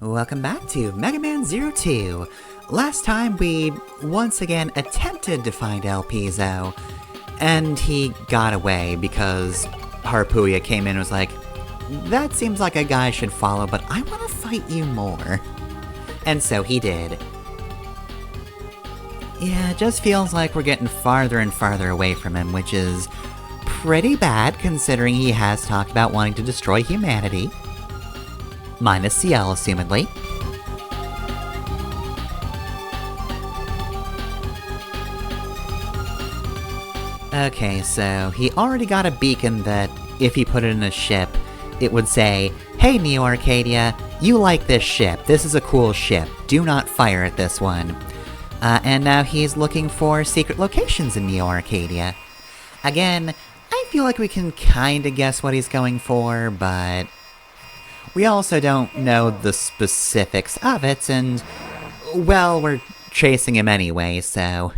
Welcome back to Mega Man 02. Last time we once again attempted to find El Pizzo, and he got away because Harpuya came in and was like, that seems like a guy I should follow, but I want to fight you more. And so he did. Yeah, it just feels like we're getting farther and farther away from him, which is pretty bad considering he has talked about wanting to destroy humanity. Minus CL, assumedly. Okay, so he already got a beacon that, if he put it in a ship, it would say, "Hey Neo Arcadia, you like this ship, this is a cool ship, do not fire at this one." And now he's looking for secret locations in Neo Arcadia. Again, I feel like we can kinda guess what he's going for, but we also don't know the specifics of it, and, well, we're chasing him anyway, so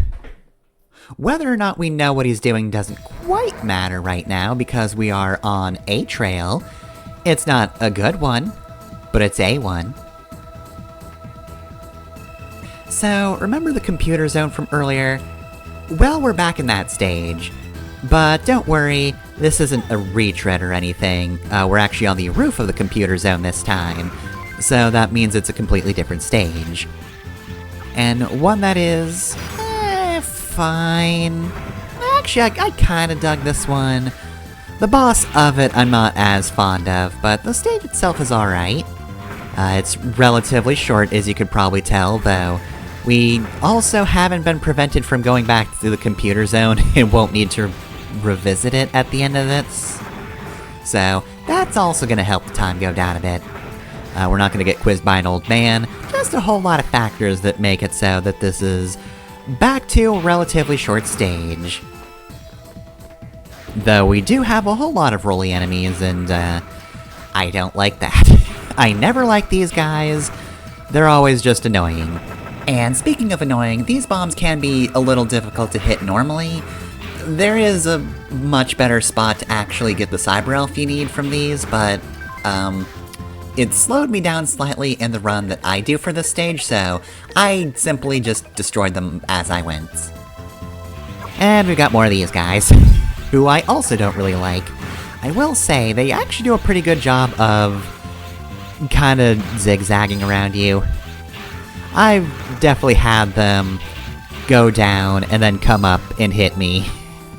whether or not we know what he's doing doesn't quite matter right now, because we are on a trail. It's not a good one, but it's a one. So, remember the computer zone from earlier? Well, we're back in that stage. But don't worry, this isn't a retread or anything. We're actually on the roof of the computer zone this time, so that means it's a completely different stage. And one that is fine. Actually, I kinda dug this one. The boss of it I'm not as fond of, but the stage itself is alright. It's relatively short, as you could probably tell, though we also haven't been prevented from going back to the computer zone and won't need to revisit it at the end of this. So, that's also gonna help the time go down a bit. We're not gonna get quizzed by an old man, just a whole lot of factors that make it so that this is back to a relatively short stage. Though we do have a whole lot of rolly enemies, and I don't like that. I never like these guys. They're always just annoying. And speaking of annoying, these bombs can be a little difficult to hit normally. There is a much better spot to actually get the Cyber Elf you need from these, but it slowed me down slightly in the run that I do for this stage, so I simply just destroyed them as I went. And we've got more of these guys, who I also don't really like. I will say, they actually do a pretty good job of kinda zigzagging around you. I've definitely had them go down and then come up and hit me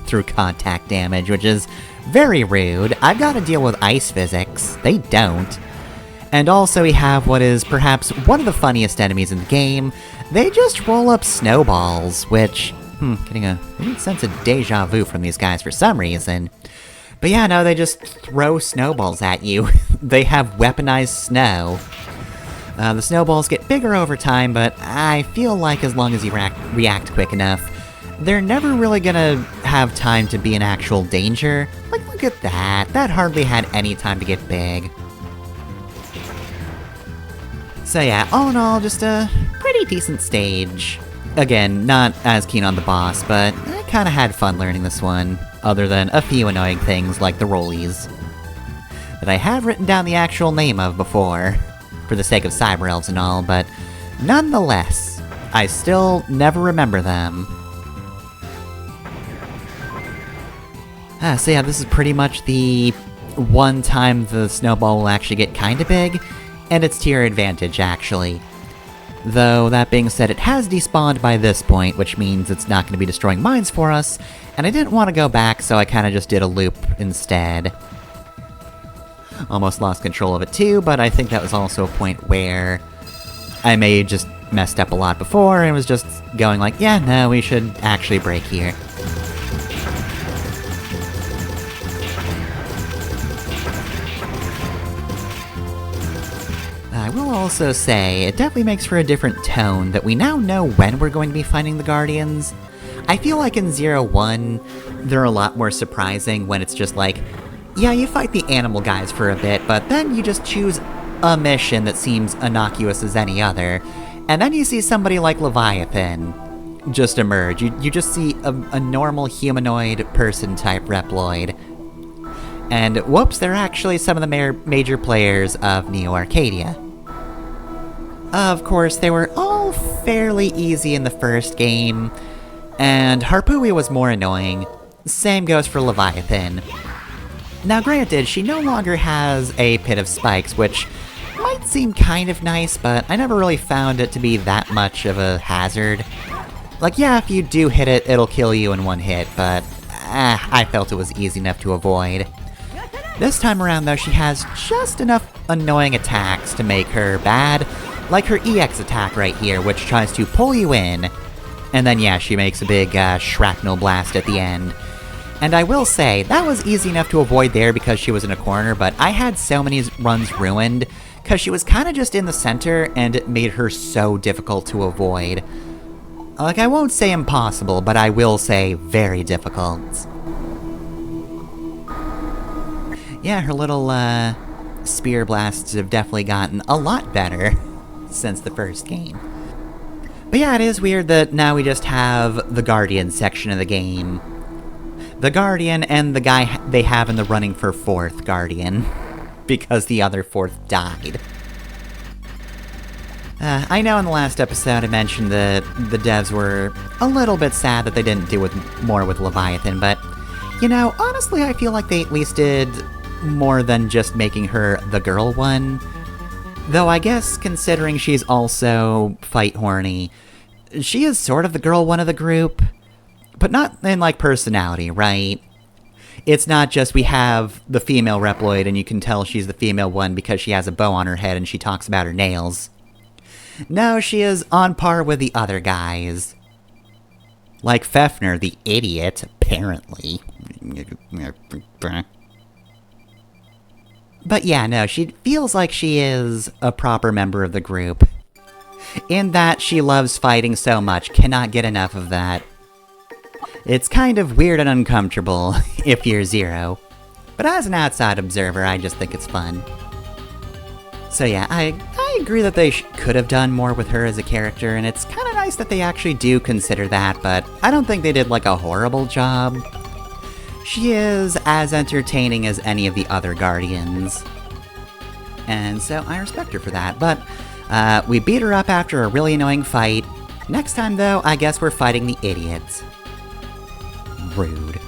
through contact damage, which is very rude. I've got to deal with ice physics. They don't. And also we have what is perhaps one of the funniest enemies in the game. They just roll up snowballs, which, getting a weird sense of deja vu from these guys for some reason. But yeah, no, they just throw snowballs at you. They have weaponized snow. The snowballs get bigger over time, but I feel like as long as you react quick enough, they're never really gonna have time to be in actual danger. Like, look at that. That hardly had any time to get big. So yeah, all in all, just a pretty decent stage. Again, not as keen on the boss, but I kinda had fun learning this one, other than a few annoying things like the rollies that I have written down the actual name of before, for the sake of Cyber Elves and all, but nonetheless, I still never remember them. So yeah, this is pretty much the one time the snowball will actually get kinda big, and it's to your advantage, actually. Though, that being said, it has despawned by this point, which means it's not gonna be destroying mines for us, and I didn't want to go back, so I kinda just did a loop instead. Almost lost control of it too, but I think that was also a point where I may have just messed up a lot before, and was just going like, yeah, no, we should actually break here. I will also say, it definitely makes for a different tone that we now know when we're going to be finding the Guardians. I feel like in 01, they're a lot more surprising when it's just like, yeah, you fight the animal guys for a bit, but then you just choose a mission that seems innocuous as any other, and then you see somebody like Leviathan just emerge. You just see a normal humanoid person-type Reploid. And whoops, they're actually some of the major players of Neo Arcadia. Of course, they were all fairly easy in the first game, and Harpui was more annoying. Same goes for Leviathan. Now granted, she no longer has a pit of spikes, which might seem kind of nice, but I never really found it to be that much of a hazard. Like, yeah, if you do hit it, it'll kill you in one hit, but I felt it was easy enough to avoid. This time around, though, she has just enough annoying attacks to make her bad, like her EX attack right here, which tries to pull you in, and then yeah, she makes a big shrapnel blast at the end. And I will say, that was easy enough to avoid there because she was in a corner, but I had so many runs ruined, because she was kind of just in the center, and it made her so difficult to avoid. Like, I won't say impossible, but I will say very difficult. Yeah, her little, spear blasts have definitely gotten a lot better since the first game. But yeah, it is weird that now we just have the Guardian section of the game. The Guardian and the guy they have in the running for 4th Guardian, because the other 4th died. I know in the last episode I mentioned that the devs were a little bit sad that they didn't do more with Leviathan, but, you know, honestly I feel like they at least did more than just making her the girl one. Though I guess, considering she's also fight horny, she is sort of the girl one of the group. But not in, like, personality, right? It's not just we have the female Reploid and you can tell she's the female one because she has a bow on her head and she talks about her nails. No, she is on par with the other guys. Like Fefner, the idiot, apparently. But yeah, no, she feels like she is a proper member of the group. In that she loves fighting so much, cannot get enough of that. It's kind of weird and uncomfortable if you're Zero. But as an outside observer, I just think it's fun. So yeah, I agree that they could have done more with her as a character, and it's kind of nice that they actually do consider that, but I don't think they did like a horrible job. She is as entertaining as any of the other Guardians. And so I respect her for that, but we beat her up after a really annoying fight. Next time though, I guess we're fighting the idiots. Rude.